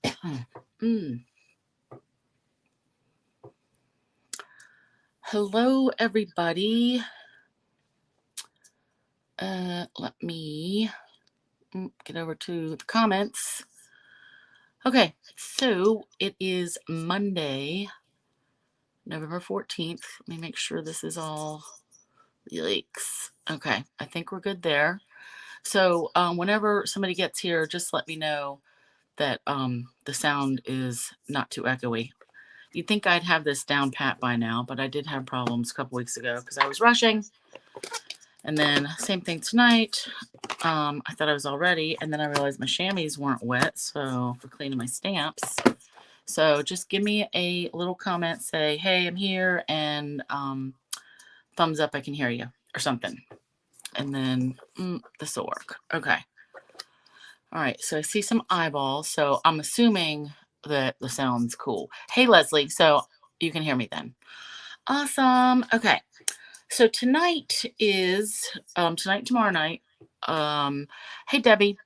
Mm. Hello, everybody. Let me get over to the comments. Okay, so it is Monday, November 14th. Let me make sure this is all. Yikes. Okay, I think we're good there. So whenever somebody gets here, just let me know that the sound is not too echoey. You'd think I'd have this down pat by now, but I did have problems a couple weeks ago because I was rushing. And then same thing tonight. I thought I was all ready, and then I realized my chamois weren't wet, so for cleaning my stamps. So just give me a little comment, say, hey, I'm here, and thumbs up, I can hear you, or something. And then this will work. Okay. All right, so I see some eyeballs, so I'm assuming that the sound's cool. Hey, Leslie, so you can hear me then. Awesome. Okay. So tonight is tonight, tomorrow night. Hey Debbie,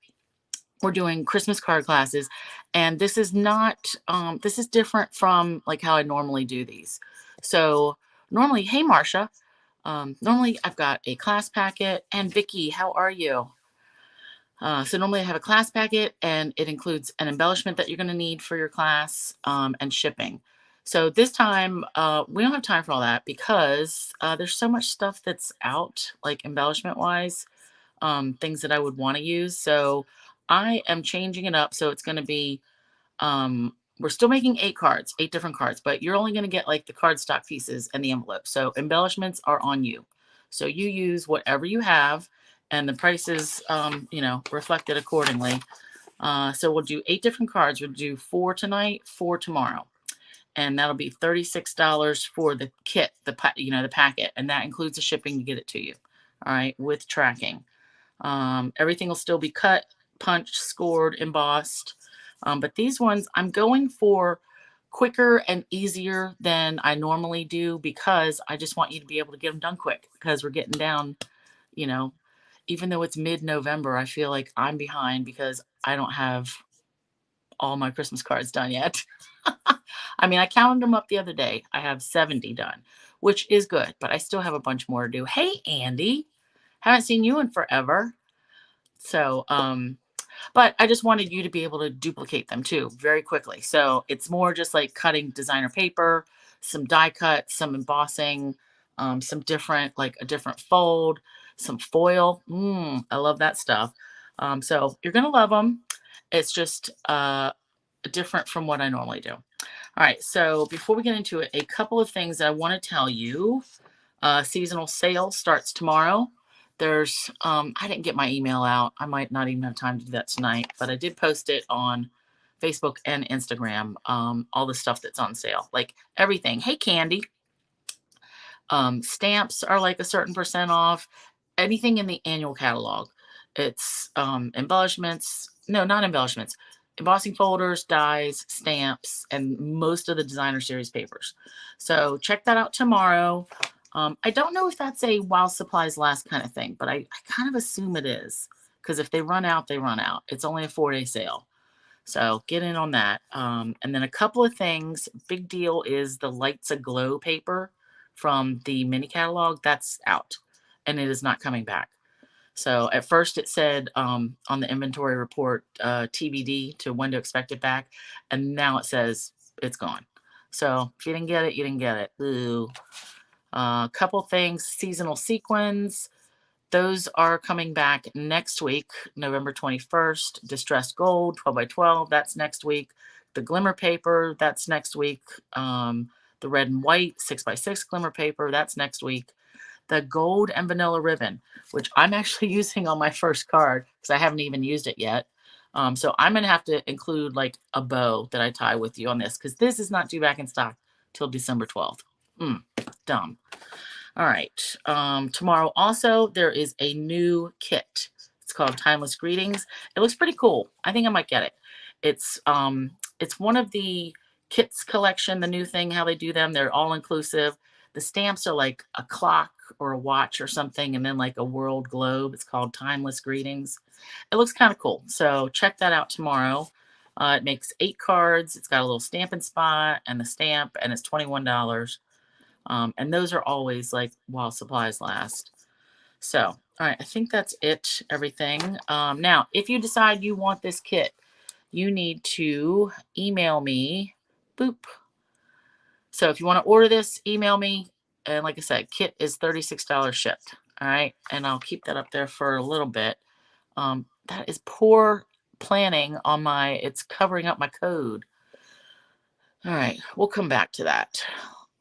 we're doing Christmas card classes, and this is not this is different from like how I normally do these. So normally, hey Marcia, normally I've got a class packet, and Vicky, how are you? So normally I have a class packet, and it includes an embellishment that you're going to need for your class and shipping. So this time we don't have time for all that because there's so much stuff that's out, like embellishment wise, things that I would want to use. So I am changing it up. So it's going to be we're still making 8 cards, 8 different cards, but you're only going to get like the cardstock pieces and the envelope. So embellishments are on you. So you use whatever you have, and the prices, reflected accordingly. So we'll do 8 different cards. We'll do 4 tonight, 4 tomorrow, and that'll be $36 for the kit, the packet, and that includes the shipping to get it to you. All right, with tracking. Everything will still be cut, punched, scored, embossed. But these ones I'm going for quicker and easier than I normally do because I just want you to be able to get them done quick because we're getting down, you know, even though it's mid-November, I feel like I'm behind because I don't have all my Christmas cards done yet. I mean, I counted them up the other day. I have 70 done, which is good, but I still have a bunch more to do. Hey, Andy, haven't seen you in forever. So, but I just wanted you to be able to duplicate them too very quickly. So it's more just like cutting designer paper, some die cut, some embossing, some different, like a different fold, some foil. I love that stuff. So you're going to love them. It's just different from what I normally do. All right. So before we get into it, a couple of things that I want to tell you. Seasonal sale starts tomorrow. There's, I didn't get my email out. I might not even have time to do that tonight, but I did post it on Facebook and Instagram. All the stuff that's on sale, like everything. Hey, Candy. Stamps are like a certain percent off. Anything in the annual catalog. It's embellishments. No, not embellishments. Embossing folders, dies, stamps, and most of the designer series papers. So check that out tomorrow. I don't know if that's a while supplies last kind of thing, but I kind of assume it is because if they run out, they run out. It's only a 4-day sale. So get in on that. And then a couple of things. Big deal is the Lights Aglow paper from the mini catalog. That's out and it is not coming back. So at first it said on the inventory report TBD to when to expect it back. And now it says it's gone. So if you didn't get it, you didn't get it. Ooh. Couple things, seasonal sequins. Those are coming back next week, November 21st. Distressed gold, 12 by 12, that's next week. The glimmer paper, that's next week. The red and white 6 by 6 glimmer paper, that's next week. The gold and vanilla ribbon, which I'm actually using on my first card because I haven't even used it yet. So I'm going to have to include like a bow that I tie with you on this because this is not due back in stock till December 12th. Dumb. All right. Tomorrow also there is a new kit. It's called Timeless Greetings. It looks pretty cool. I think I might get it. It's one of the kits collection, the new thing, how they do them. They're all inclusive. The stamps are like a clock or a watch or something, and then like a world globe. It's called Timeless Greetings. It looks kind of cool. So check that out tomorrow. It makes 8 cards. It's got a little stamping spot and the stamp, and it's $21. And those are always like while supplies last. So, all right, I think that's it, everything. Now, if you decide you want this kit, you need to email me. Boop. So if you want to order this, email me. And like I said, kit is $36 shipped. All right. And I'll keep that up there for a little bit. That is poor planning on it's covering up my code. All right. We'll come back to that.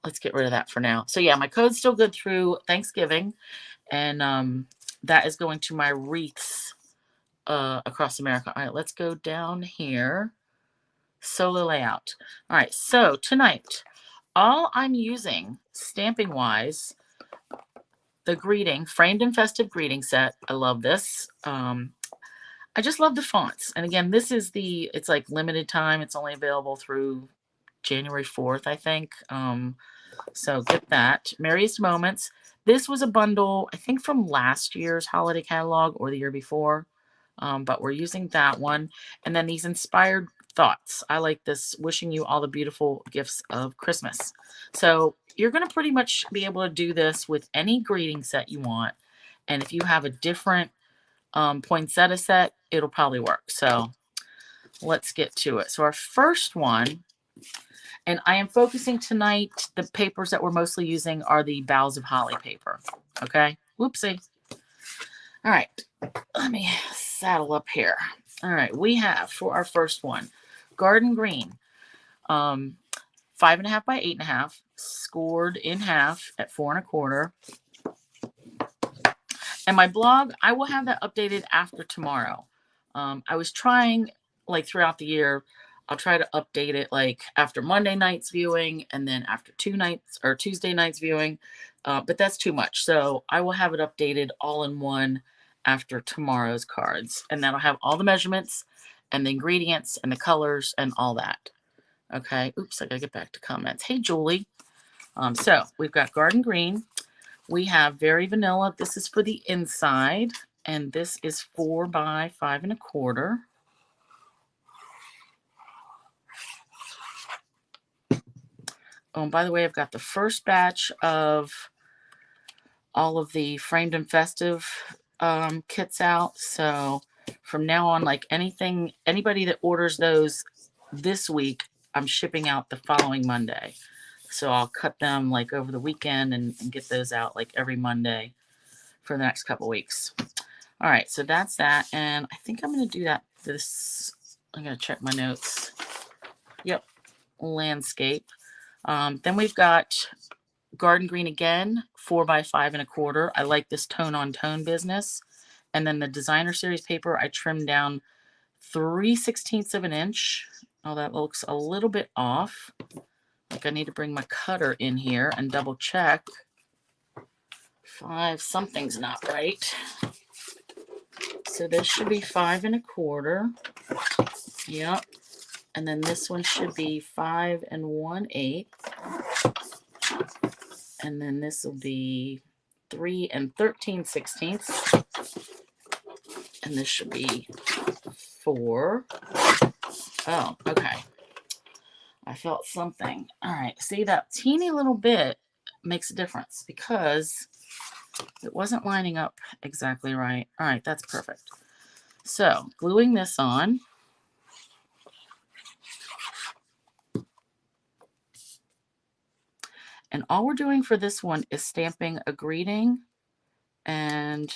Let's get rid of that for now. So yeah, my code's still good through Thanksgiving. And that is going to my wreaths across America. All right, let's go down here. Solo layout. All right, so tonight, all I'm using stamping wise, the greeting, framed and festive greeting set. I love this. I just love the fonts. And again, this is it's like limited time. It's only available through January 4th, I think. So get that. Merriest Moments. This was a bundle, I think, from last year's holiday catalog or the year before. But we're using that one. And then these inspired thoughts. I like this, wishing you all the beautiful gifts of Christmas. So you're going to pretty much be able to do this with any greeting set you want. And if you have a different poinsettia set, it'll probably work. So let's get to it. So our first one, and I am focusing tonight, the papers that we're mostly using are the Boughs of Holly paper. Okay. Whoopsie. All right. Let me saddle up here. All right. We have for our first one, Garden Green, 5.5 by 8.5, scored in half at 4 1/4. And my blog, I will have that updated after tomorrow. I was trying, like throughout the year, I'll try to update it like after Monday night's viewing and then after Tuesday night's viewing. But that's too much. So I will have it updated all in one after tomorrow's cards. And that'll have all the measurements and the ingredients and the colors and all that. Okay. Oops, I gotta get back to comments. Hey, Julie. So we've got Garden Green. We have Very Vanilla. This is for the inside. And this is 4 by 5 1/4. Oh, and by the way, I've got the first batch of all of the framed and festive kits out. So from now on, like anybody that orders those this week, I'm shipping out the following Monday. So I'll cut them like over the weekend and get those out like every Monday for the next couple weeks. All right, so that's that. And I think I'm going to do that I'm going to check my notes. Yep, landscape. Then we've got Garden Green again, 4 by 5 1/4. I like this tone on tone business. And then the designer series paper, I trimmed down 3/16 of an inch. Oh, that looks a little bit off. Like I need to bring my cutter in here and double check. Something's not right. So this should be 5 1/4. Yep. And then this one should be 5 1/8. And then this will be 3 13/16. And this should be 4. Oh, okay. I felt something. All right. See, that teeny little bit makes a difference because it wasn't lining up exactly right. All right. That's perfect. So gluing this on. And all we're doing for this one is stamping a greeting. And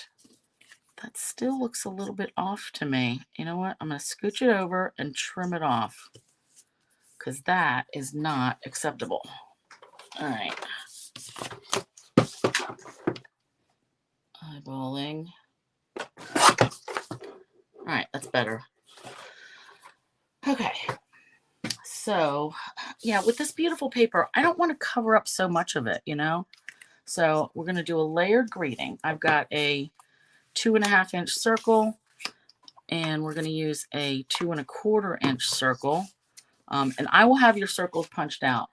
that still looks a little bit off to me. You know what? I'm going to scooch it over and trim it off because that is not acceptable. All right. Eyeballing. All right, that's better. Okay. So, yeah, with this beautiful paper, I don't want to cover up so much of it, you know? So we're going to do a layered greeting. I've got a 2.5 inch circle, and we're going to use a 2 1/4 inch circle. And I will have your circles punched out.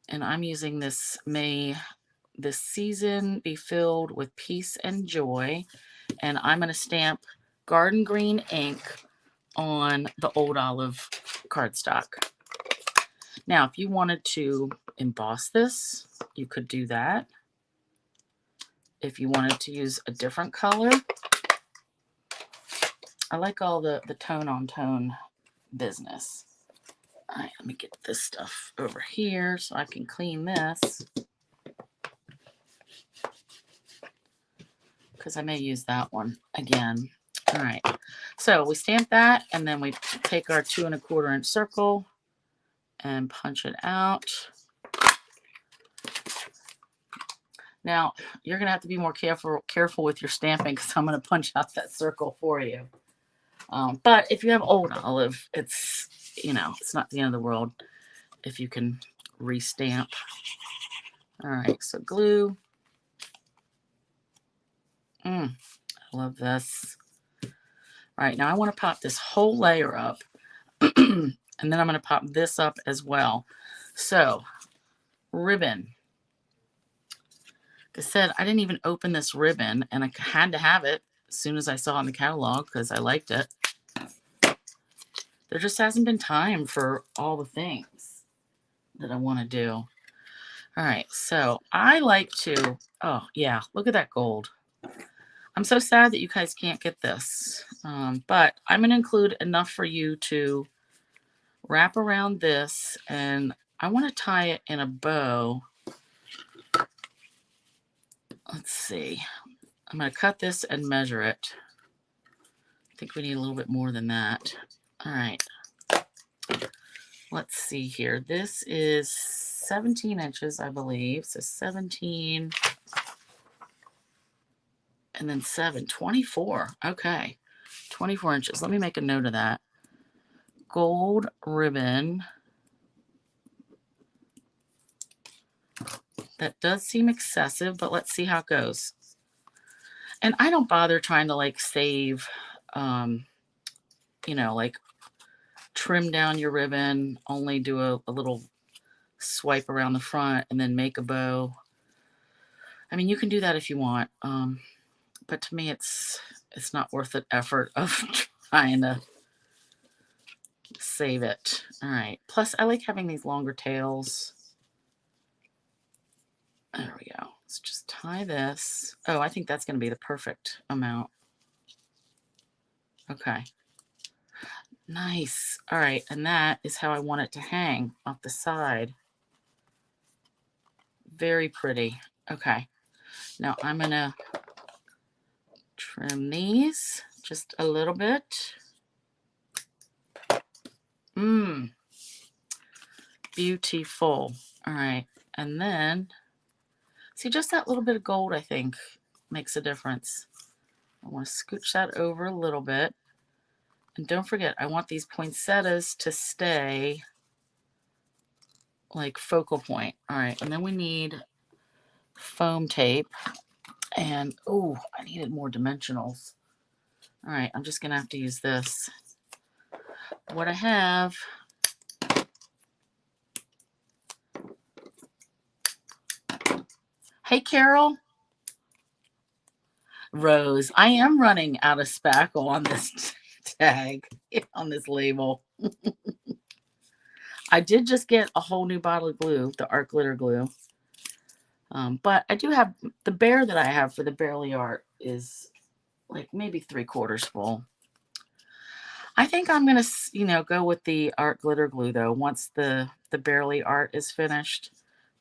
And I'm using this May this season be filled with peace and joy. And I'm going to stamp Garden Green ink on the old olive cardstock. Now, if you wanted to emboss this, you could do that. If you wanted to use a different color, I like all the tone on tone business. All right, let me get this stuff over here so I can clean this, because I may use that one again. All right, so we stamp that, and then we take our 2 1/4 inch circle and punch it out. Now, you're going to have to be more careful with your stamping, because I'm going to punch out that circle for you. But if you have old olive, it's, you know, it's not the end of the world if you can restamp. All right, so glue. I love this. All right, now I want to pop this whole layer up, and then I'm going to pop this up as well. So, ribbon. Like I said, I didn't even open this ribbon, and I had to have it as soon as I saw it in the catalog because I liked it. There just hasn't been time for all the things that I want to do. All right, so I like to, oh yeah, look at that gold. I'm so sad that you guys can't get this, but I'm going to include enough for you to wrap around this, and I want to tie it in a bow. Let's see. I'm going to cut this and measure it. I think we need a little bit more than that. All right. Let's see here. This is 17 inches, I believe. So 17 and then 7, 24. Okay. 24 inches. Let me make a note of that. Gold ribbon. That does seem excessive, but let's see how it goes. And I don't bother trying to like save, you know, like trim down your ribbon, only do a little swipe around the front and then make a bow. I mean, you can do that if you want, but to me it's not worth the effort of trying to save it. All right, plus I like having these longer tails. There we go. Let's just tie this. Oh, I think that's going to be the perfect amount. Okay. Nice. All right, and that is how I want it to hang off the side. Very pretty. Okay. Now I'm going to trim these just a little bit. Beautiful. All right. And then, see, just that little bit of gold, I think, makes a difference. I want to scooch that over a little bit. And don't forget, I want these poinsettias to stay like focal point. All right. And then we need foam tape. And, oh, I needed more dimensionals. All right. I'm just going to have to use this. What I have... Hey, Carol. Rose, I am running out of spackle on this tag, on this label. I did just get a whole new bottle of glue, the art glitter glue. But I do have, the bear that I have for the Barely Art is like maybe 3/4 full. I think I'm going to, you know, go with the art glitter glue though, once the Barely Art is finished.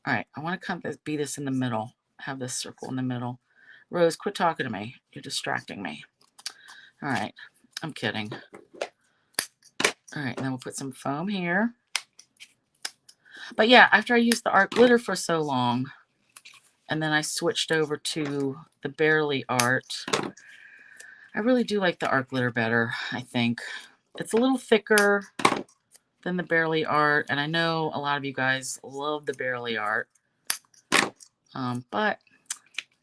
All right, I want to kind of be this in the middle, have this circle in the middle. Rose, quit talking to me. You're distracting me. All right, I'm kidding. All right, and then we'll put some foam here. But yeah, after I used the art glitter for so long, and then I switched over to the Barely Art, I really do like the art glitter better, I think. It's a little thicker than the Barely Art, and I know a lot of you guys love the Barely Art, but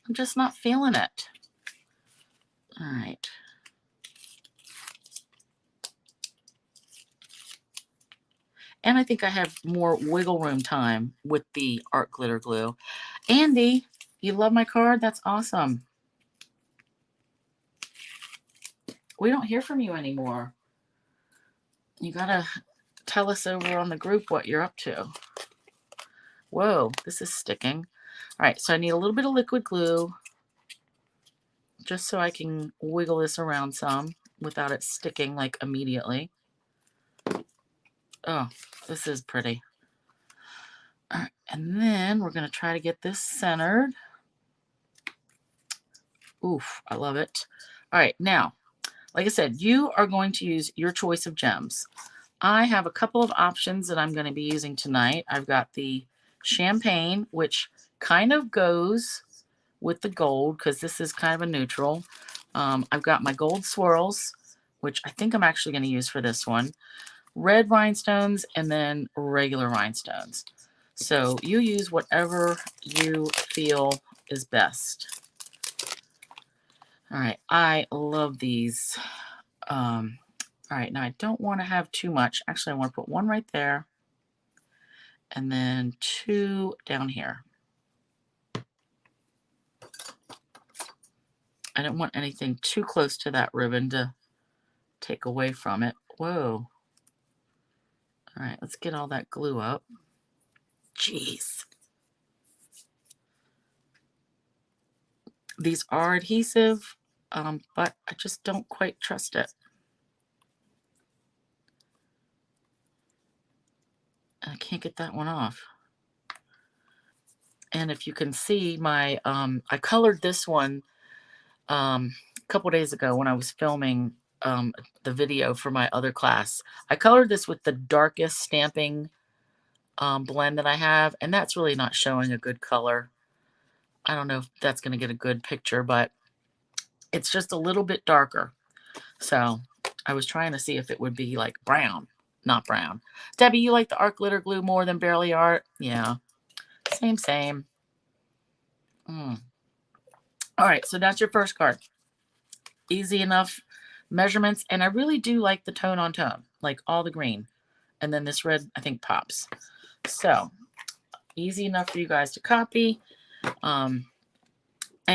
I'm just not feeling it. All right. And I think I have more wiggle room time with the art glitter glue. Andy, you love my card? That's awesome. We don't hear from you anymore. You gotta tell us over on the group what you're up to. Whoa, this is sticking. All right, so I need a little bit of liquid glue just so I can wiggle this around some without it sticking like immediately. Oh, this is pretty. All right, and then we're gonna try to get this centered. Oof, I love it. All right, now, like I said, you are going to use your choice of gems. I have a couple of options that I'm going to be using tonight. I've got the champagne, which kind of goes with the gold because this is kind of a neutral. I've got my gold swirls, which I think I'm actually going to use for this one. Red rhinestones and then regular rhinestones. So you use whatever you feel is best. All right, I love these. All right, now I don't want to have too much. Actually, I want to put one right there and then two down here. I don't want anything too close to that ribbon to take away from it. Whoa. All right, let's get all that glue up. Jeez. These are adhesive, but I just don't quite trust it. And I can't get that one off. And if you can see my, I colored this one a couple days ago when I was filming the video for my other class. I colored this with the darkest stamping blend that I have, and that's really not showing a good color. I don't know if that's going to get a good picture, but it's just a little bit darker. So I was trying to see if it would be like brown, not brown. Debbie, you like the art glitter glue more than Barely Art? Yeah, same. All right, so that's your first card. Easy enough measurements, and I really do like the tone on tone, like all the green. And then this red, I think, pops. So easy enough for you guys to copy. And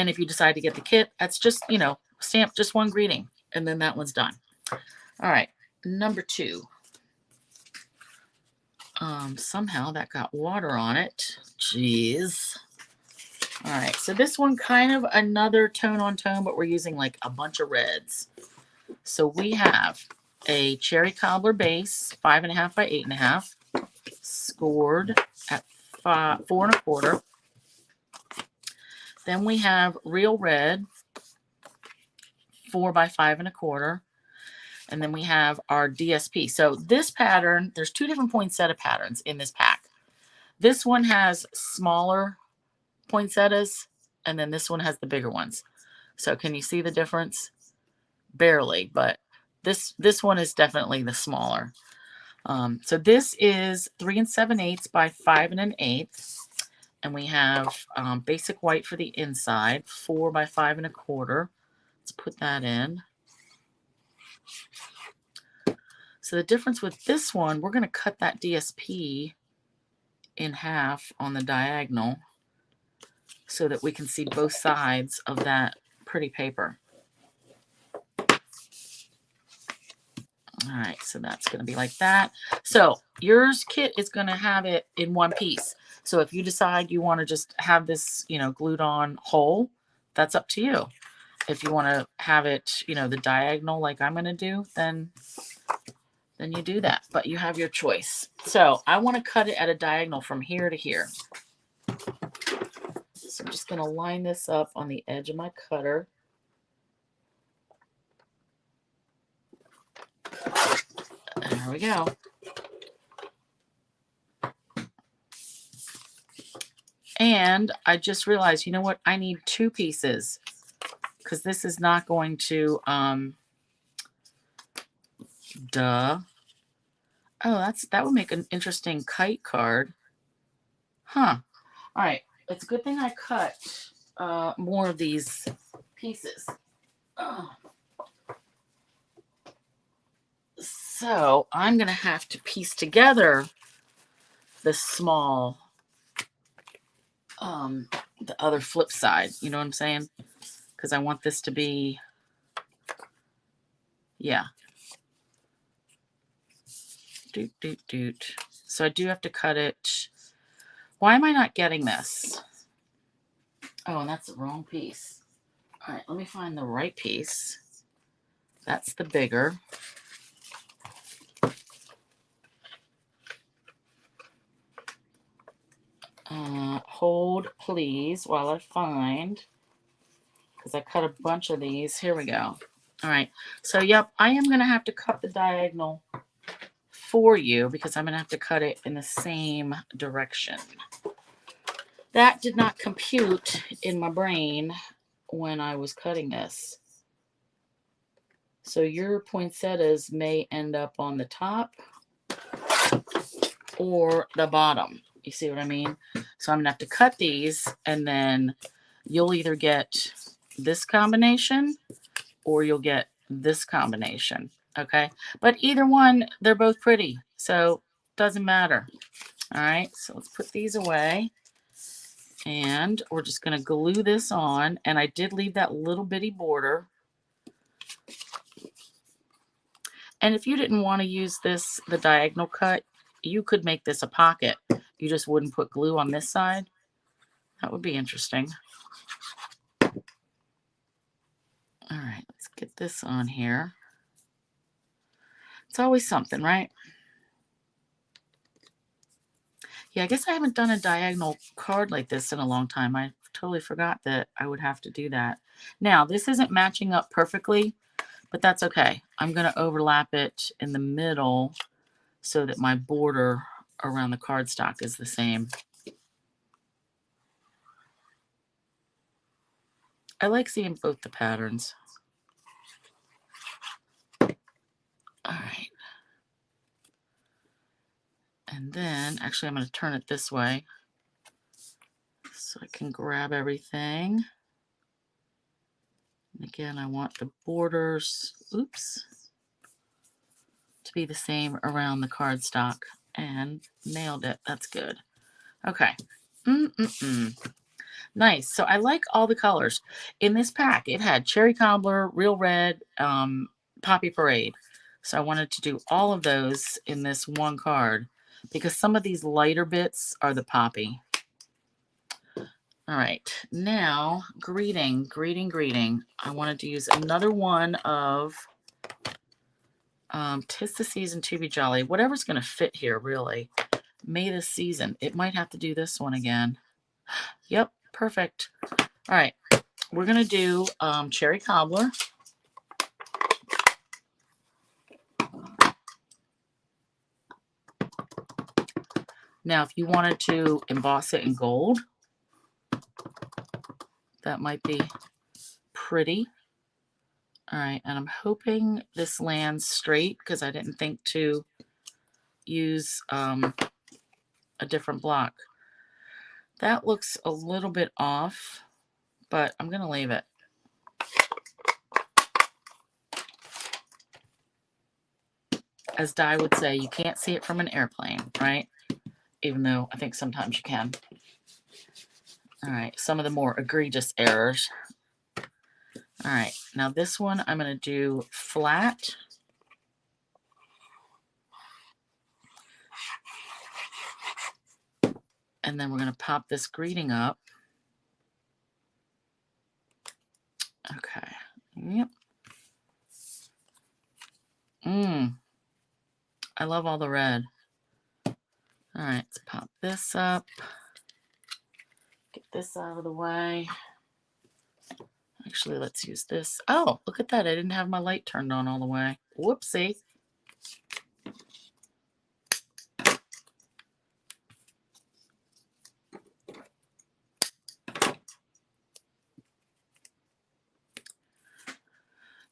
if you decide to get the kit, that's just, you know, stamp just one greeting, and then that one's done. All right, number 2. Somehow that got water on it. Jeez. All right, so this one kind of another tone on tone, but we're using like a bunch of reds. So we have a cherry cobbler base, 5.5 by 8.5, scored at 4 1/4. Then we have real red, 4 by 5 1/4. And then we have our DSP. So this pattern, there's 2 different poinsettia patterns in this pack. This one has smaller poinsettias, and then this one has the bigger ones. So can you see the difference? Barely, but this one is definitely the smaller. So this is 3 7/8 by 5 1/8. And we have basic white for the inside, 4 by 5 1/4. Let's put that in. So the difference with this one, we're going to cut that DSP in half on the diagonal so that we can see both sides of that pretty paper. All right, so that's going to be like that. So yours kit is going to have it in one piece. So if you decide you want to just have this, you know, glued on whole, that's up to you. If you want to have it, you know, the diagonal like I'm going to do, then you do that. But you have your choice. So I want to cut it at a diagonal from here to here. So I'm just going to line this up on the edge of my cutter. There we go. And I just realized, you know what? I need 2 pieces because this is not going to, duh. Oh, that would make an interesting kite card. Huh. All right. It's a good thing I cut more of these pieces. So I'm going to have to piece together the small, the other flip side. You know what I'm saying? Because I want this to be, yeah. Doot, doot, doot. So I do have to cut it. Why am I not getting this? Oh, and that's the wrong piece. All right, let me find the right piece. That's the bigger. Hold, please, while I find, because I cut a bunch of these. Here we go. All right, so yep, I am going to have to cut the diagonal for you because I'm going to have to cut it in the same direction. That did not compute in my brain when I was cutting this. So your poinsettias may end up on the top or the bottom. You see what I mean? So I'm going to have to cut these, and then you'll either get this combination or you'll get this combination. Okay? But either one, they're both pretty. So doesn't matter. All right? So let's put these away. And we're just going to glue this on. And I did leave that little bitty border. And if you didn't want to use this, the diagonal cut, you could make this a pocket. You just wouldn't put glue on this side. That would be interesting. All right, let's get this on here. It's always something, right? Yeah, I guess I haven't done a diagonal card like this in a long time. I totally forgot that I would have to do that. Now, this isn't matching up perfectly, but that's okay. I'm going to overlap it in the middle so that my border around the cardstock is the same. I like seeing both the patterns. All right. And then, actually, I'm going to turn it this way so I can grab everything. And again, I want the borders, oops, to be the same around the cardstock. And nailed it. That's good. Okay. Nice. So I like all the colors. In this pack, it had Cherry Cobbler, Real Red, Poppy Parade. So I wanted to do all of those in this one card because some of these lighter bits are the Poppy. All right. Now, greeting. I wanted to use another one of 'Tis the Season to Be Jolly. Whatever's going to fit here, really. May this season. It might have to do this one again. Yep. Perfect. All right. We're going to do Cherry Cobbler. Now, if you wanted to emboss it in gold, that might be pretty. All right, and I'm hoping this lands straight because I didn't think to use a different block. That looks a little bit off, but I'm going to leave it. As Di would say, you can't see it from an airplane, right? Even though I think sometimes you can. All right, some of the more egregious errors. All right, now this one I'm going to do flat. And then we're going to pop this greeting up. Okay. Yep. I love all the red. All right, let's pop this up. Get this out of the way. Actually, let's use this. Oh, look at that. I didn't have my light turned on all the way. Whoopsie.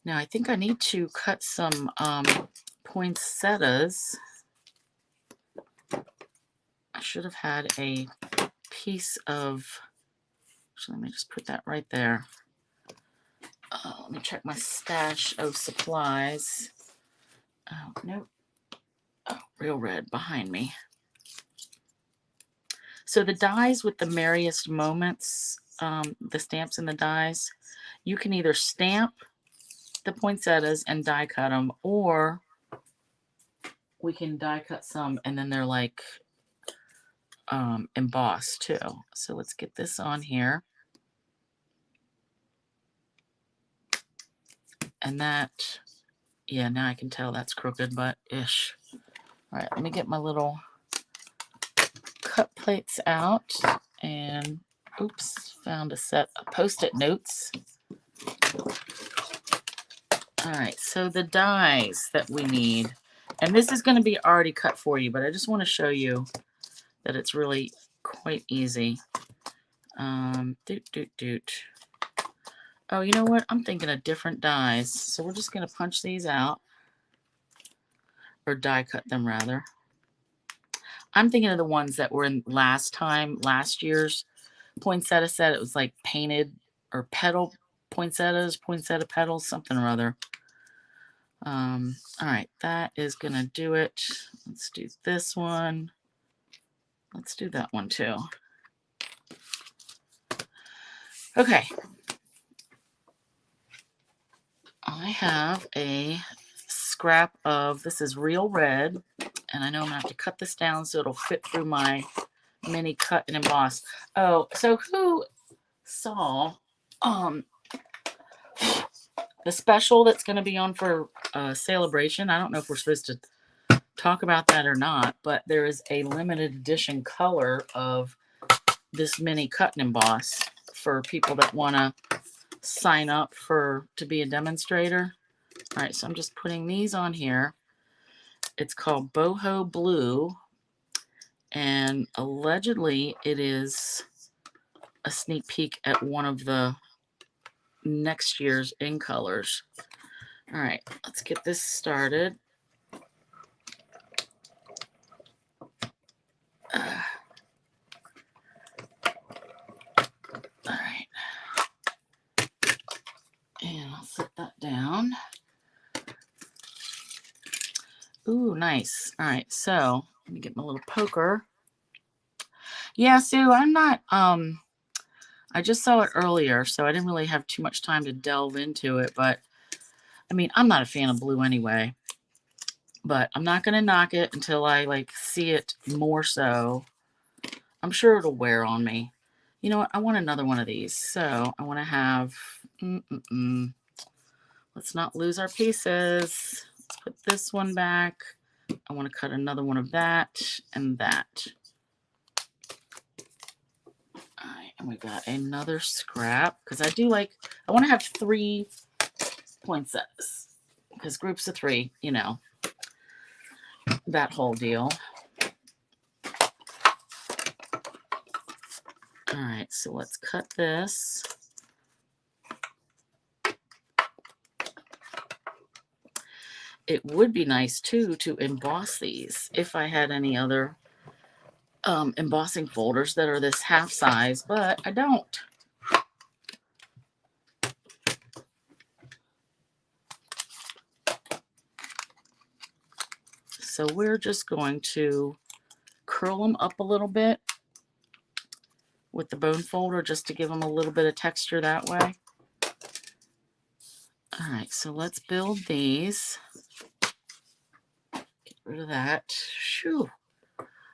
Now, I think I need to cut some poinsettias. I should have had a piece of... Actually, let me just put that right there. Let me check my stash of supplies. Oh, nope. Oh, Real Red behind me. So the dies with the Merriest Moments, the stamps and the dies, you can either stamp the poinsettias and die cut them, or we can die cut some, and then they're like embossed too. So let's get this on here. And that, yeah, now I can tell that's crooked, but ish. All right, let me get my little cut plates out, and oops, found a set of Post-it notes. All right, so the dies that we need, and this is going to be already cut for you, but I just want to show you that it's really quite easy. Oh, you know what? I'm thinking of different dies, so we're just going to punch these out, or die cut them rather. I'm thinking of the ones that were in last year's poinsettia set. It was like painted or petal poinsettia petals, something or other. All right, that is gonna do it. Let's do this one. Let's do that one too. Okay. I have a scrap of, this is real red, and I know I'm gonna have to cut this down so it'll fit through my mini cut and emboss. Oh, so who saw the special that's going to be on for Celebration? I don't know if we're supposed to talk about that or not, but there is a limited edition color of this mini cut and emboss for people that want to sign up to be a demonstrator. All right, so I'm just putting these on here. It's called Boho Blue, and allegedly it is a sneak peek at one of the next year's in colors. All right, let's get this started. All right, and I'll set that down. Ooh, nice. All right, so let me get my little poker. Yeah, Sue, I'm not, I just saw it earlier, so I didn't really have too much time to delve into it, but I mean, I'm not a fan of blue anyway, but I'm not going to knock it until I like see it more so. I'm sure it'll wear on me. You know what? I want another one of these, so I want to have, let's not lose our pieces. Let's put this one back. I want to cut another one of that and that. All right, and we got another scrap because I want to have 3 poinsettias because groups of 3, you know, that whole deal. All right, so let's cut this. It would be nice too to emboss these if I had any other embossing folders that are this half size, but I don't. So we're just going to curl them up a little bit with the bone folder just to give them a little bit of texture that way. All right, so let's build these. Get rid of that. Shoo,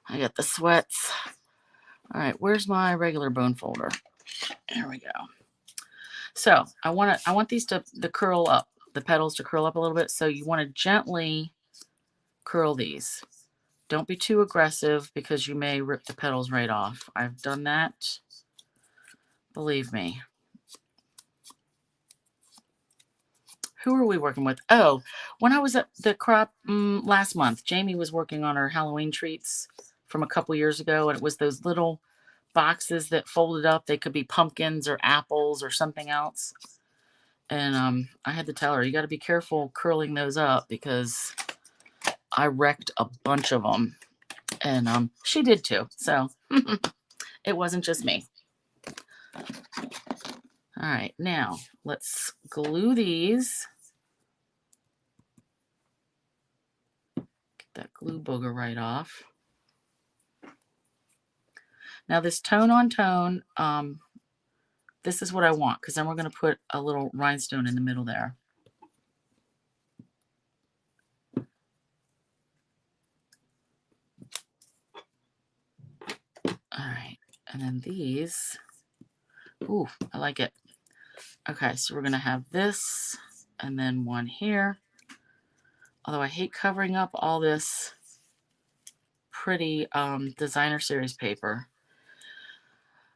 I got the sweats. All right, where's my regular bone folder? There we go. So I want these to curl up, the petals to curl up a little bit. So you want to gently curl these. Don't be too aggressive because you may rip the petals right off. I've done that. Believe me. Who are we working with? Oh, when I was at the crop last month, Jamie was working on her Halloween treats from a couple years ago, and it was those little boxes that folded up. They could be pumpkins or apples or something else. And I had to tell her, you got to be careful curling those up because I wrecked a bunch of them. And she did too. So it wasn't just me. All right, now let's glue these. Get that glue booger right off. Now this tone on tone, this is what I want because then we're going to put a little rhinestone in the middle there. And then these, ooh, I like it. Okay, so we're gonna have this and then one here. Although I hate covering up all this pretty designer series paper.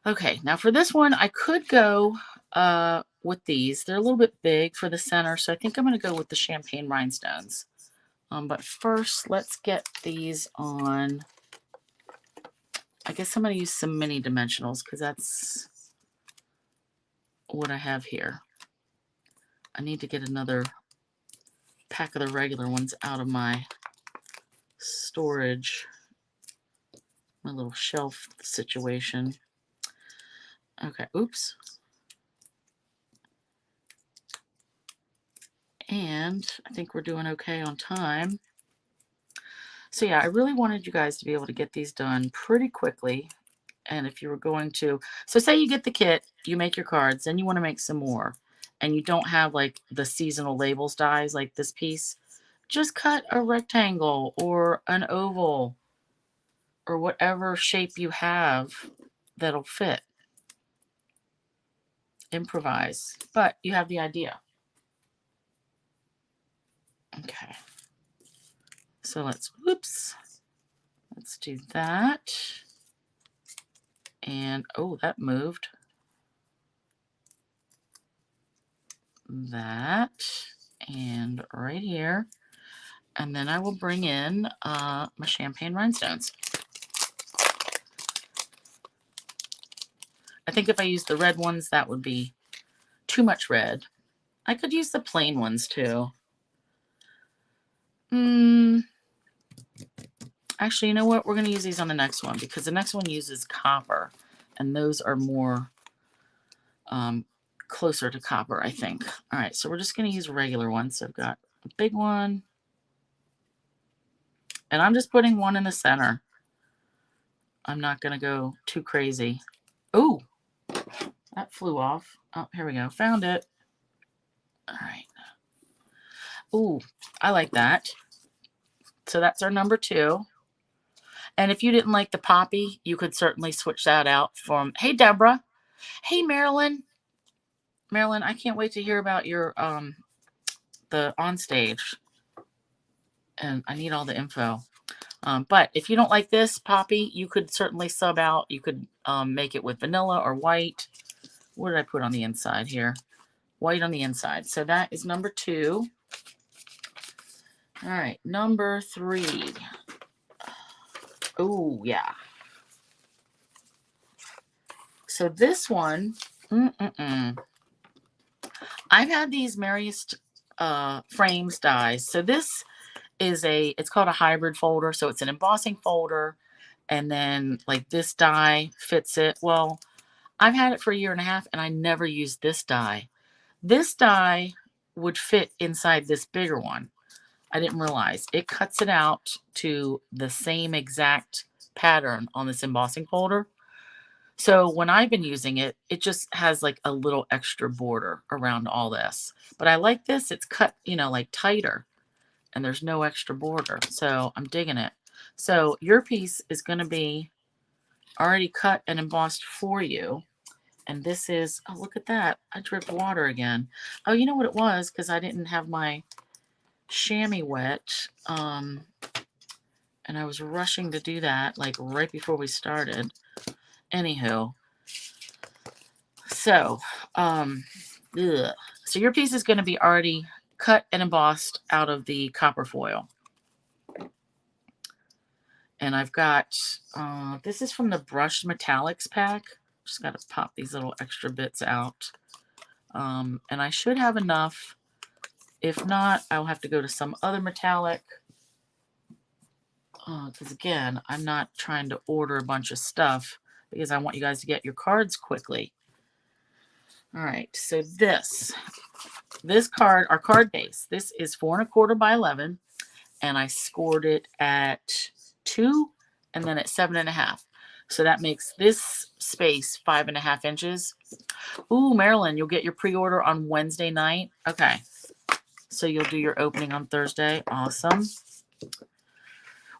Okay, now for this one, I could go with these. They're a little bit big for the center, so I think I'm gonna go with the champagne rhinestones. But first, let's get these on. I guess I'm gonna use some mini dimensionals because that's what I have here. I need to get another pack of the regular ones out of my storage, my little shelf situation. Okay, oops. And I think we're doing okay on time. So yeah, I really wanted you guys to be able to get these done pretty quickly. And if you were going to, so say you get the kit, you make your cards, then you want to make some more, and you don't have like the seasonal labels dies like this piece, just cut a rectangle or an oval or whatever shape you have that'll fit. Improvise, but you have the idea. Okay. So let's do that. And oh, that moved. That and right here. And then I will bring in my champagne rhinestones. I think if I use the red ones, that would be too much red. I could use the plain ones too. Actually, you know what? We're going to use these on the next one because the next one uses copper. And those are more closer to copper, I think. All right, so we're just going to use regular ones. So I've got a big one. And I'm just putting one in the center. I'm not going to go too crazy. Ooh, that flew off. Oh, here we go. Found it. All right. Ooh, I like that. So that's our number 2. And if you didn't like the poppy, you could certainly switch that out from, hey, Deborah. Hey, Marilyn. Marilyn, I can't wait to hear about your, the on stage. And I need all the info. But if you don't like this poppy, you could certainly sub out. You could make it with vanilla or white. What did I put on the inside here? White on the inside. So that is number 2. All right, number 3. Oh, yeah. So this one, I've had these Merriest frames dies. So this is it's called a hybrid folder. So it's an embossing folder. And then like this die fits it. Well, I've had it for 1.5 years and I never used this die. This die would fit inside this bigger one. I didn't realize. It cuts it out to the same exact pattern on this embossing folder. So when I've been using it, it just has like a little extra border around all this. But I like this. It's cut, you know, like tighter. And there's no extra border. So I'm digging it. So your piece is going to be already cut and embossed for you. And this is, oh, look at that. I dripped water again. Oh, you know what it was? Because I didn't have my chamois wet. And I was rushing to do that like right before we started. Anywho. So, so your piece is going to be already cut and embossed out of the copper foil. And I've got, this is from the Brushed Metallics pack. Just got to pop these little extra bits out. And I should have enough. If not, I'll have to go to some other metallic. Because again, I'm not trying to order a bunch of stuff because I want you guys to get your cards quickly. All right, so this card, our card base, this is 4 1/4 by 11. And I scored it at 2 and then at 7.5. So that makes this space 5.5 inches. Ooh, Marilyn, you'll get your pre-order on Wednesday night. Okay. So you'll do your opening on Thursday. Awesome.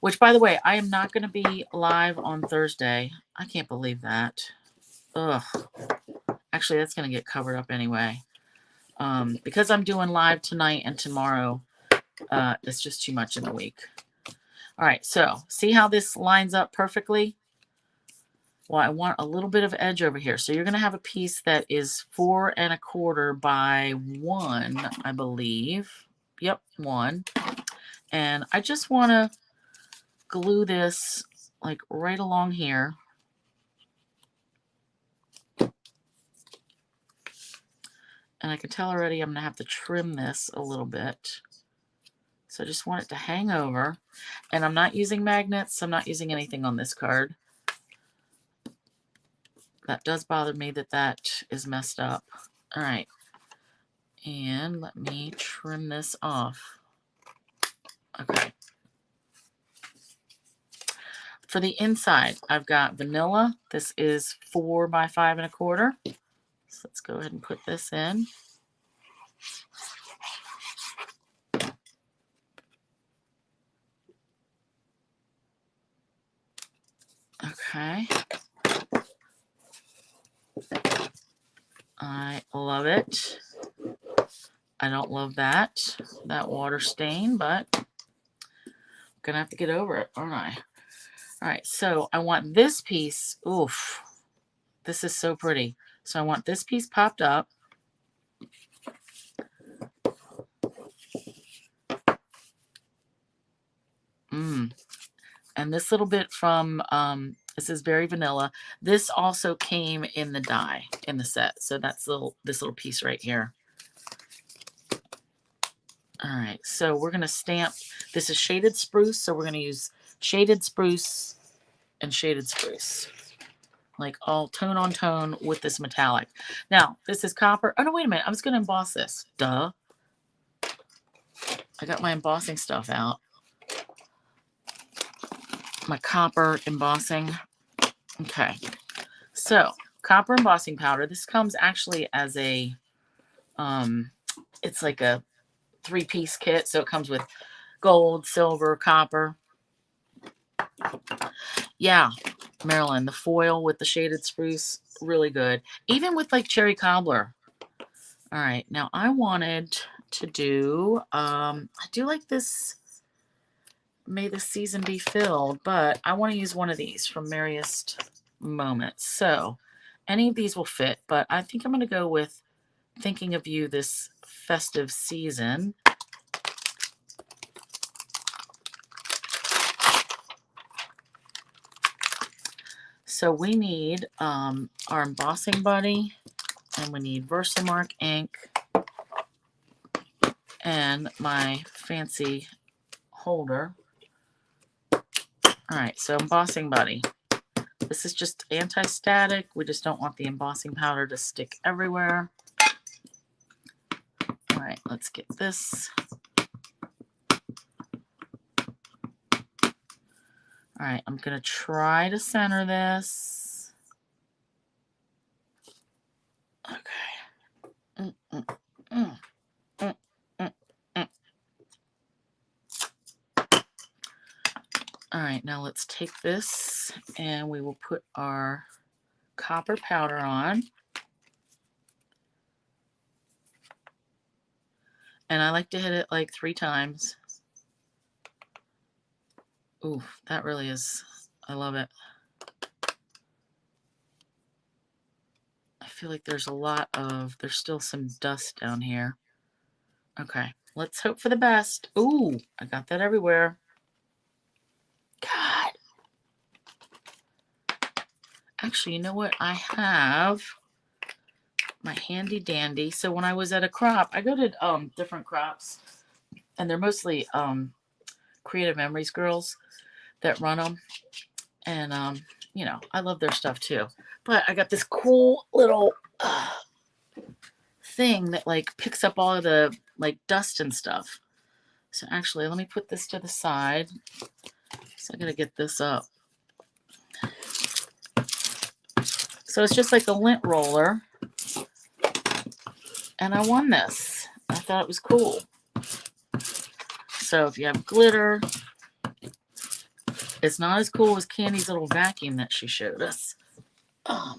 Which, by the way, I am not going to be live on Thursday. I can't believe that. Ugh. Actually, that's going to get covered up anyway. Because I'm doing live tonight and tomorrow, it's just too much in the week. All right, so see how this lines up perfectly? Well, I want a little bit of edge over here. So you're going to have a piece that is 4 1/4 by 1, I believe. Yep, 1. And I just want to glue this like right along here. And I can tell already I'm going to have to trim this a little bit. So I just want it to hang over. And I'm not using magnets. I'm not using anything on this card. That does bother me that that is messed up. All right. And let me trim this off. Okay. For the inside, I've got vanilla. This is 4 by 5 1/4. So let's go ahead and put this in. Okay. I love it. I don't love that water stain, but I'm gonna have to get over it, aren't I? All right, so I want this piece. Oof, this is so pretty. So I want this piece popped up. And this little bit from, this is very vanilla. This also came in the die, in the set. So that's this little piece right here. All right, so we're going to stamp. This is shaded spruce, so we're going to use shaded spruce and shaded spruce. Like all tone on tone with this metallic. Now, this is copper. Oh, no, wait a minute. I was going to emboss this. Duh. I got my embossing stuff out. My copper embossing. Okay. So, copper embossing powder. This comes actually as a, it's like a 3-piece kit. So it comes with gold, silver, copper. Yeah, Marilyn, the foil with the shaded spruce, really good. Even with like cherry cobbler. All right, now I wanted to do, I do like this, May the Season Be Filled, but I want to use one of these from Merriest Moments. So any of these will fit, but I think I'm going to go with Thinking of You This Festive Season. So we need our embossing buddy, and we need Versamark ink, and my fancy holder. All right, so embossing buddy. This is just anti-static. We just don't want the embossing powder to stick everywhere. All right, let's get this. All right, I'm going to try to center this. Okay. All right, now let's take this and we will put our copper powder on. And I like to hit it like 3 times. Ooh, that really is, I love it. I feel like there's there's still some dust down here. Okay, let's hope for the best. Ooh, I got that everywhere. God. Actually, you know what? I have my handy dandy. So when I was at a crop, I go to different crops, and they're mostly Creative Memories girls that run them. And, you know, I love their stuff too. But I got this cool little thing that like picks up all of the like dust and stuff. So actually, let me put this to the side. So I gotta get this up. So it's just like a lint roller. And I won this. I thought it was cool. So if you have glitter, It's not as cool as Candy's little vacuum that she showed us. All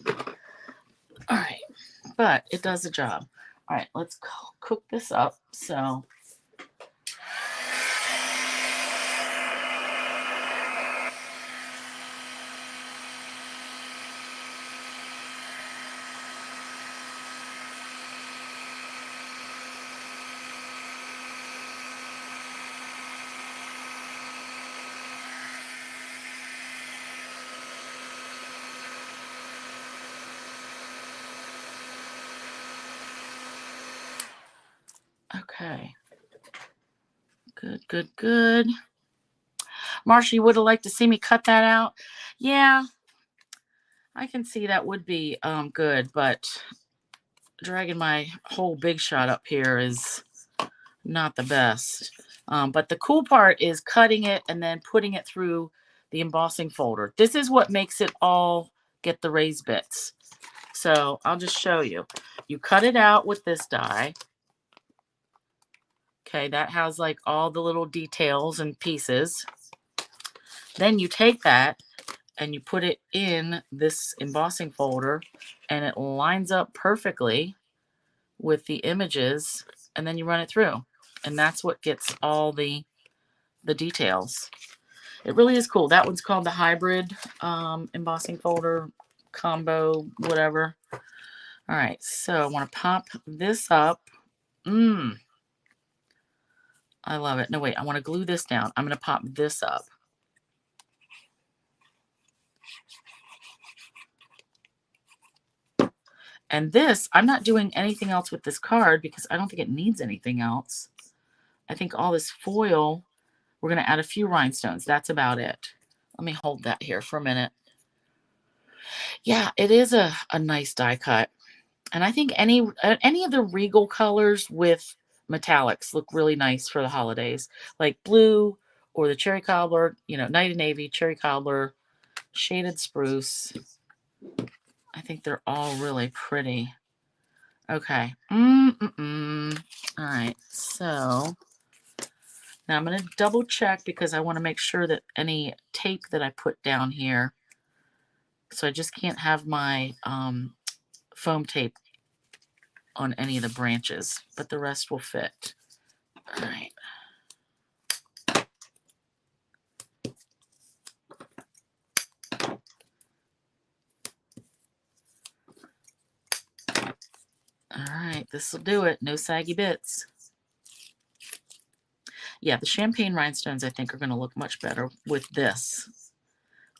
right, but it does the job. All right, let's cook this up. So okay. Good, good, good. Marsha, you would have liked to see me cut that out? Yeah, I can see that would be good, but dragging my whole big shot up here is not the best. But the cool part is cutting it and then putting it through the embossing folder. This is what makes it all get the raised bits. So I'll just show you. You cut it out with this die. Okay, that has like all the little details and pieces. Then you take that and you put it in this embossing folder and it lines up perfectly with the images, and then you run it through. And that's what gets all the details. It really is cool. That one's called the hybrid embossing folder combo, whatever. All right, so I want to pop this up. I love it. No, wait, I want to glue this down. I'm going to pop this up. And this, I'm not doing anything else with this card because I don't think it needs anything else. I think all this foil, we're going to add a few rhinestones. That's about it. Let me hold that here for a minute. Yeah, it is a nice die cut. And I think any of the regal colors with metallics look really nice for the holidays. Like blue or the cherry cobbler, you know, night and navy, cherry cobbler, shaded spruce. I think they're all really pretty. Okay. All right. So now I'm going to double check because I want to make sure that any tape that I put down here, so I just can't have my foam tape on any of the branches, but the rest will fit. All right. All right, this will do it. No saggy bits. Yeah, the champagne rhinestones I think are going to look much better with this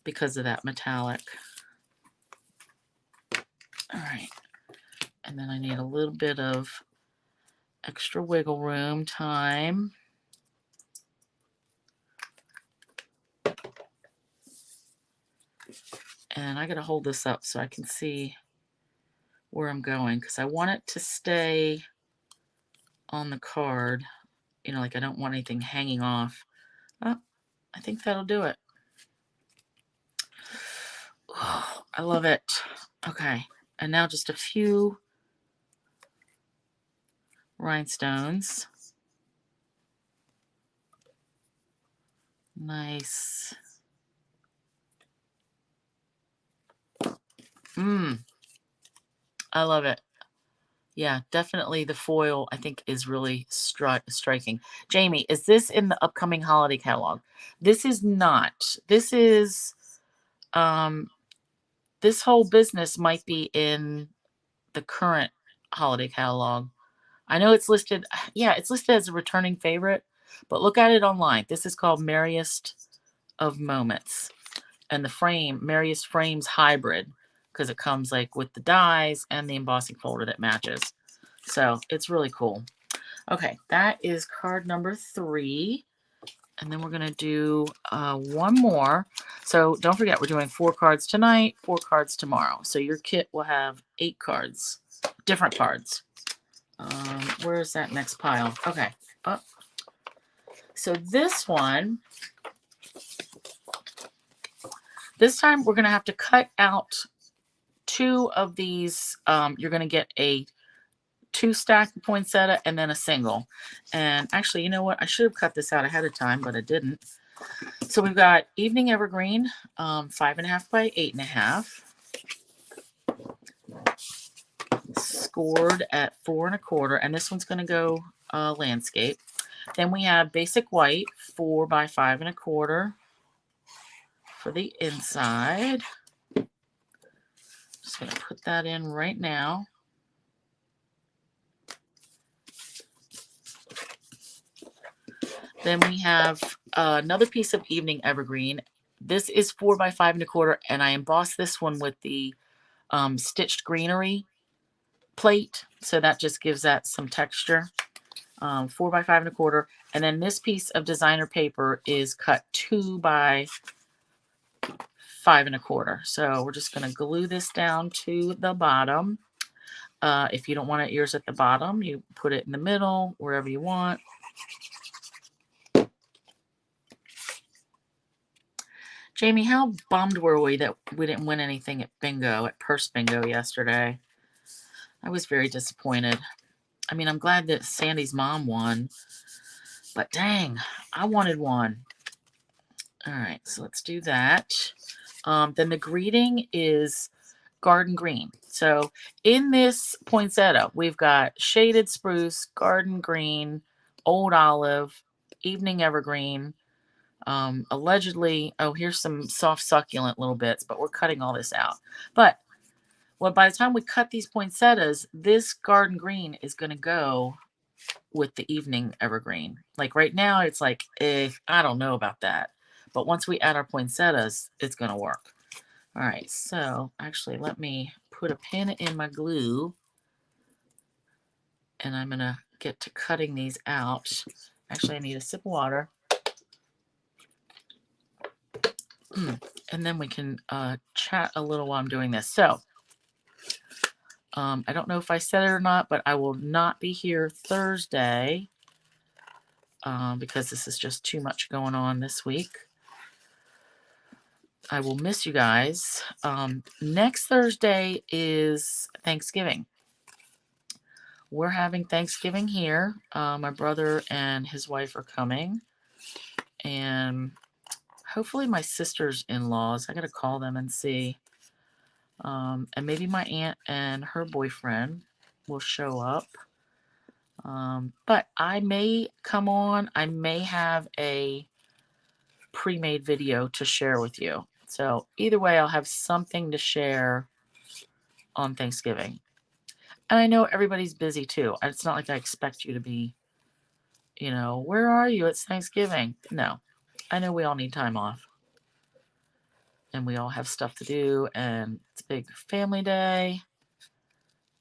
because of that metallic. All right. And then I need a little bit of extra wiggle room time. And I got to hold this up so I can see where I'm going because I want it to stay on the card. You know, like I don't want anything hanging off. Oh, I think that'll do it. Oh, I love it. Okay, and now just a few rhinestones. Nice. I love it. Yeah, definitely the foil I think is really striking. Jamie, is this in the upcoming holiday catalog? This is not. This is this whole business might be in the current holiday catalog. I know it's listed, yeah, it's listed as a returning favorite, but look at it online. This is called Merriest of Moments. And the frame, Merriest Frames Hybrid, because it comes like with the dies and the embossing folder that matches. So it's really cool. Okay, that is card number 3. And then we're going to do one more. So don't forget, we're doing 4 cards tonight, 4 cards tomorrow. So your kit will have 8 cards, different cards. Where's that next pile? Okay. Oh. So this one, this time we're going to have to cut out 2 of these. You're going to get a 2-stack poinsettia and then a single. And actually, you know what? I should have cut this out ahead of time, but I didn't. So we've got Evening Evergreen, 5.5 by 8.5. Scored at 4.25, and this one's going to go landscape. Then we have Basic White, 4 by 5.25 for the inside. Just going to put that in right now. Then we have another piece of Evening Evergreen. This is 4 by 5.25, and I embossed this one with the stitched greenery plate, so that just gives that some texture. 4 by 5.25, and then this piece of designer paper is cut 2 by 5.25. So we're just going to glue this down to the bottom. If you don't want yours at the bottom, you put it in the middle, wherever you want. Jamie, how bummed were we that we didn't win anything at bingo, at purse bingo yesterday? I was very disappointed. I mean, I'm glad that Sandy's mom won, but dang, I wanted one. All right, so let's do that. Then the greeting is garden green. So in this poinsettia, we've got shaded spruce, garden green, old olive, evening evergreen. Allegedly, oh, here's some soft succulent little bits, but we're cutting all this out. But well, by the time we cut these poinsettias, this garden green is going to go with the evening evergreen. Like right now, it's like, I don't know about that. But once we add our poinsettias, it's going to work. All right, so actually let me put a pin in my glue, and I'm going to get to cutting these out. Actually, I need a sip of water. And then we can chat a little while I'm doing this. So I don't know if I said it or not, but I will not be here Thursday because this is just too much going on this week. I will miss you guys. Next Thursday is Thanksgiving. We're having Thanksgiving here. My brother and his wife are coming. And hopefully my sister's-in-laws, I got to call them and see. And maybe my aunt and her boyfriend will show up. But I may come on. I may have a pre-made video to share with you. So either way, I'll have something to share on Thanksgiving. And I know everybody's busy too. It's not like I expect you to be, you know, where are you? It's Thanksgiving. No, I know we all need time off. And we all have stuff to do. And it's a big family day.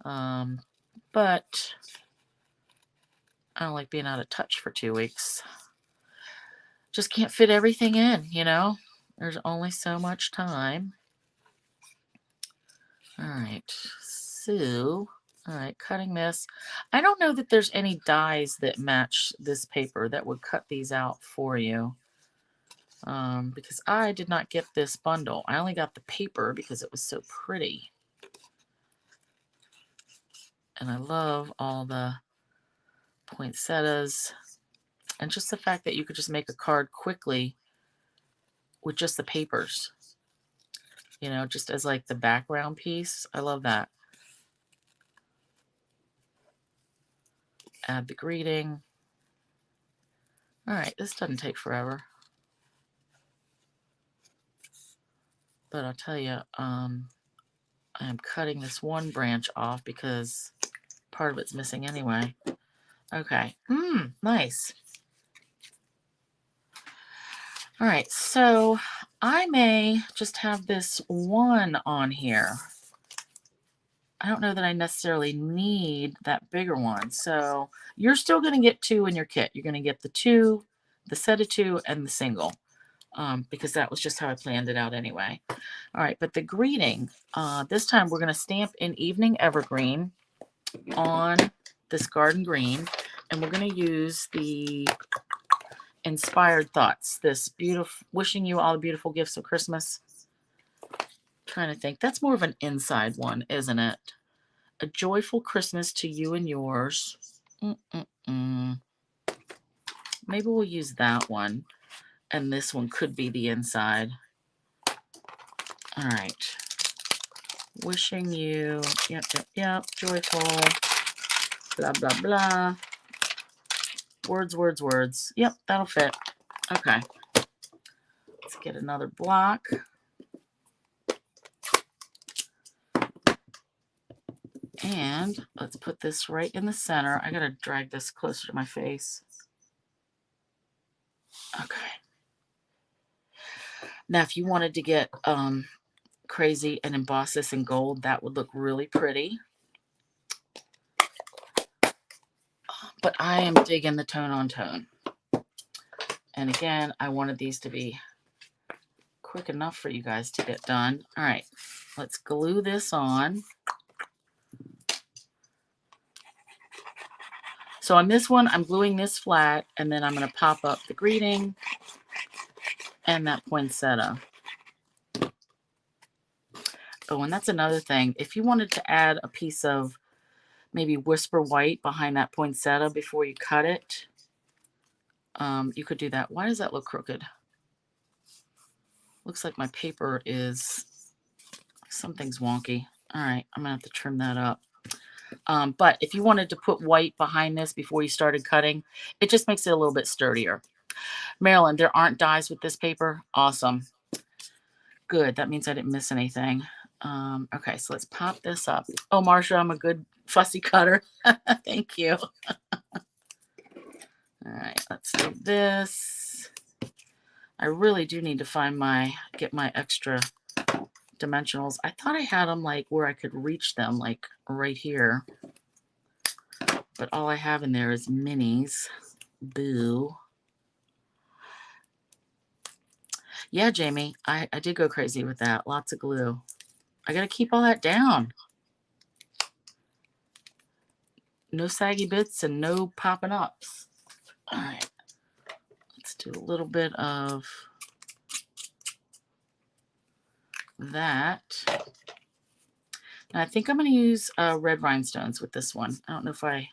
But I don't like being out of touch for 2 weeks. Just can't fit everything in, you know? There's only so much time. All right, so, all right, cutting this. I don't know that there's any dies that match this paper that would cut these out for you. Because I did not get this bundle. I only got the paper because it was so pretty. And I love all the poinsettias. And just the fact that you could just make a card quickly with just the papers. You know, just as like the background piece. I love that. Add the greeting. All right, this doesn't take forever. But I'll tell you, I am cutting this one branch off because part of it's missing anyway. Okay, nice. All right, so I may just have this one on here. I don't know that I necessarily need that bigger one. So you're still going to get 2 in your kit. You're going to get the 2, the set of 2, and the single. Because that was just how I planned it out anyway. All right, but the greeting, this time we're going to stamp in Evening Evergreen on this garden green, and we're going to use the Inspired Thoughts, this beautiful, wishing you all the beautiful gifts of Christmas. Trying to think, that's more of an inside one, isn't it? A joyful Christmas to you and yours. Maybe we'll use that one. And this one could be the inside. All right. Wishing you, yep, joyful, blah, blah, blah. Words, words, words. Yep, that'll fit. Okay. Let's get another block. And let's put this right in the center. I gotta drag this closer to my face. Okay. Now, if you wanted to get crazy and emboss this in gold, that would look really pretty. But I am digging the tone on tone. And again, I wanted these to be quick enough for you guys to get done. All right, let's glue this on. So on this one, I'm gluing this flat, and then I'm going to pop up the greeting and that poinsettia. Oh, and that's another thing. If you wanted to add a piece of maybe Whisper White behind that poinsettia before you cut it, you could do that. Why does that look crooked? Looks like my paper is, something's wonky. All right, I'm going to have to trim that up. But if you wanted to put white behind this before you started cutting, it just makes it a little bit sturdier. Marilyn, there aren't dies with this paper. Awesome. Good. That means I didn't miss anything. Okay, so let's pop this up. Oh, Marsha, I'm a good fussy cutter. Thank you. All right, let's do this. I really do need to get my extra dimensionals. I thought I had them like where I could reach them, like right here. But all I have in there is minis. Boo. Yeah, Jamie, I did go crazy with that. Lots of glue. I got to keep all that down. No saggy bits and no popping ups. All right. Let's do a little bit of that. And I think I'm going to use red rhinestones with this one. I don't know if I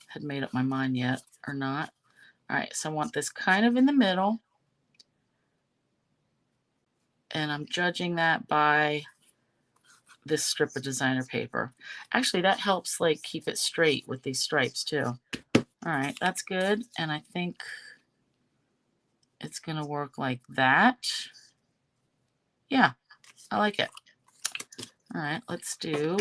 had made up my mind yet or not. All right, so I want this kind of in the middle. And I'm judging that by this strip of designer paper. Actually, that helps like keep it straight with these stripes too. All right, that's good. And I think it's going to work like that. Yeah, I like it. All right, let's do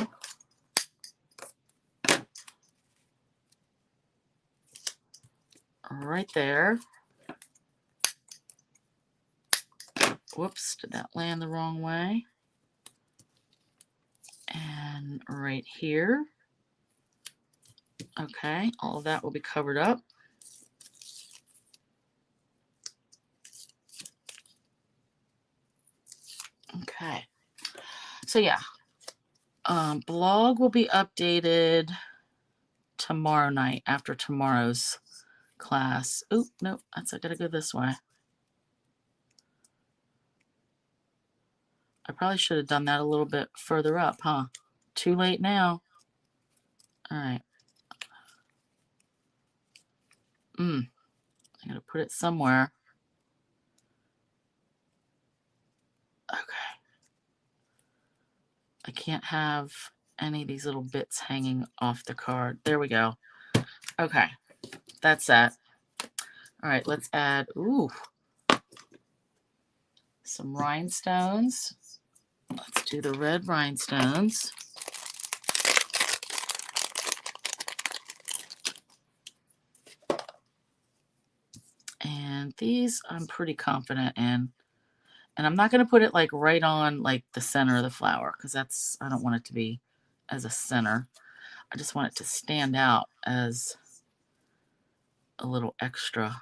right there. Whoops, did that land the wrong way? And right here. Okay, all of that will be covered up. Okay, so yeah, blog will be updated tomorrow night after tomorrow's class. Oh, no, I gotta go this way. I probably should have done that a little bit further up, huh? Too late now. All right. I gotta put it somewhere. Okay. I can't have any of these little bits hanging off the card. There we go. Okay, that's that. All right, let's add, some rhinestones. Let's do the red rhinestones. And these I'm pretty confident in. And I'm not going to put it like right on like the center of the flower because I don't want it to be as a center. I just want it to stand out as a little extra.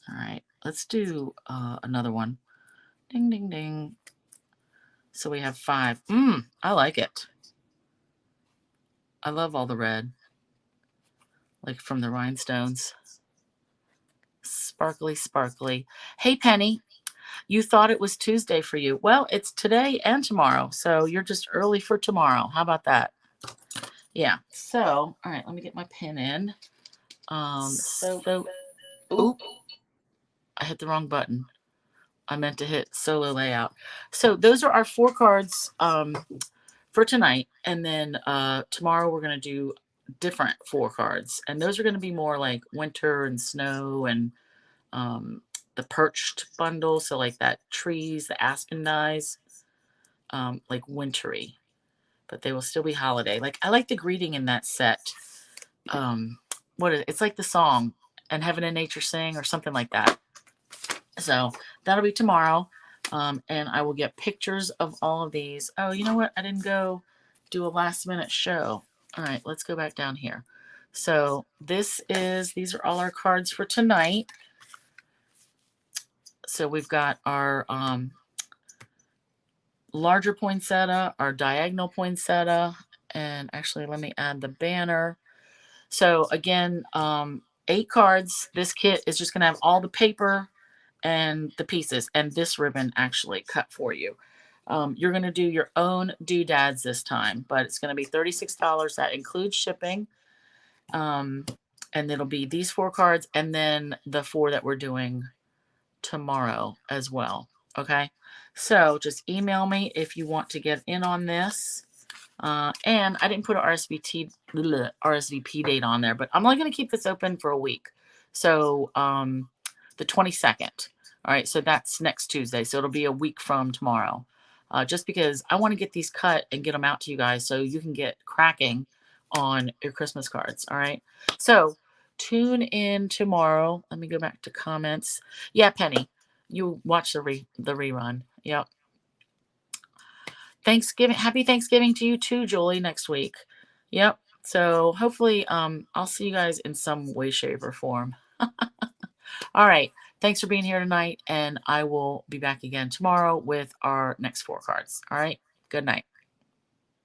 All right, let's do another one. Ding, ding, ding. So we have 5. I like it. I love all the red, like from the rhinestones. Sparkly, sparkly. Hey, Penny, you thought it was Tuesday for you. Well, it's today and tomorrow, so you're just early for tomorrow. How about that? Yeah. So, all right, let me get my pin in. Oop. I hit the wrong button. I meant to hit solo layout. So those are our 4 cards for tonight. And then tomorrow we're going to do different 4 cards. And those are going to be more like winter and snow and the perched bundle. So like that trees, the aspen dyes, like wintry. But they will still be holiday. Like I like the greeting in that set. What is it? It's like the song "And Heaven and Nature Sing" or something like that. So that'll be tomorrow. And I will get pictures of all of these. Oh, you know what? I didn't go do a last minute show. All right, let's go back down here. So these are all our cards for tonight. So we've got our larger poinsettia, our diagonal poinsettia, and actually let me add the banner. So again, 8 cards. This kit is just going to have all the paper and the pieces, and this ribbon actually cut for you. You're going to do your own doodads this time, but it's going to be $36. That includes shipping. And it'll be these 4 cards and then the 4 that we're doing tomorrow as well. Okay. So just email me if you want to get in on this. And I didn't put an RSVP date on there, but I'm only going to keep this open for a week. So the 22nd. All right, so that's next Tuesday. So it'll be a week from tomorrow. Just because I want to get these cut and get them out to you guys so you can get cracking on your Christmas cards. All right. So tune in tomorrow. Let me go back to comments. Yeah, Penny, you watch the rerun. Yep. Thanksgiving, happy Thanksgiving to you too, Julie, next week. Yep. So hopefully I'll see you guys in some way, shape, or form. All right. Thanks for being here tonight, and I will be back again tomorrow with our next 4 cards. All right. Good night.